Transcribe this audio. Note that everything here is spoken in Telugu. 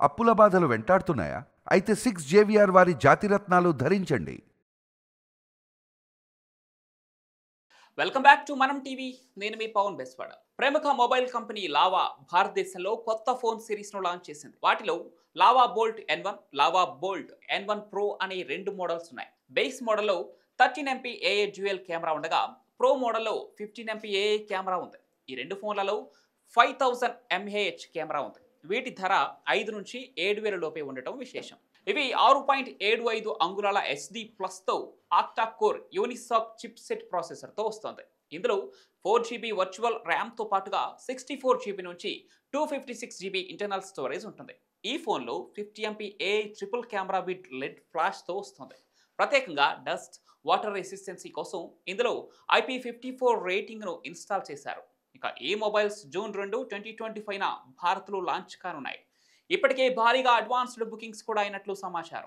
అప్పుల బాధలు వెంటాడుతున్నాయా? అయితే 6 జేవిఆర్ వారి జాతిరత్నాలు ధరించండి. వెల్కమ్ బ్యాక్ టు మనం టీవీ. నేను మీ పవన్ బెస్వాడ. ప్రముఖ మొబైల్ కంపెనీ లావా భారతదేశంలో కొత్త ఫోన్ సిరీస్ను లాంచ్ చేసింది. వాటిలో Lava Bolt N1, Lava Bolt N1 Pro అనే రెండు మోడల్స్ ఉన్నాయి. బేస్ మోడల్లో 13MP AA డ్యూయల్ కెమెరా ఉండగా ప్రో మోడల్లో 15MP AA కెమెరా ఉంది. ఈ రెండు ఫోన్లలో 5000 mAh కెమెరా ఉంది. వీటి ధర 5 నుంచి 7,000 లోపే ఉండటం విశేషం. ఇవి 6.75 అంగుళాల SD ప్లస్తో octa core Unisoc chipset ప్రాసెసర్తో వస్తుంది. ఇందులో 4GB వర్చువల్ ర్యామ్తో పాటుగా 64GB నుంచి 256GB ఇంటర్నల్ స్టోరేజ్ ఉంటుంది. ఈ ఫోన్లో 50MP AA triple camera with LED ఫ్లాష్తో వస్తుంది. ప్రత్యేకంగా డస్ట్, వాటర్ రెసిస్టెన్సీ కోసం ఇందులో IP54 రేటింగ్ను ఇన్స్టాల్ చేశారు. ఇక ఈ మొబైల్స్ జూన్ 2, 2025న భారత్లో లాంచ్ కానున్నాయి. ఇప్పటికే భారీగా అడ్వాన్స్డ్ బుకింగ్స్ కూడా అయినట్లు సమాచారం.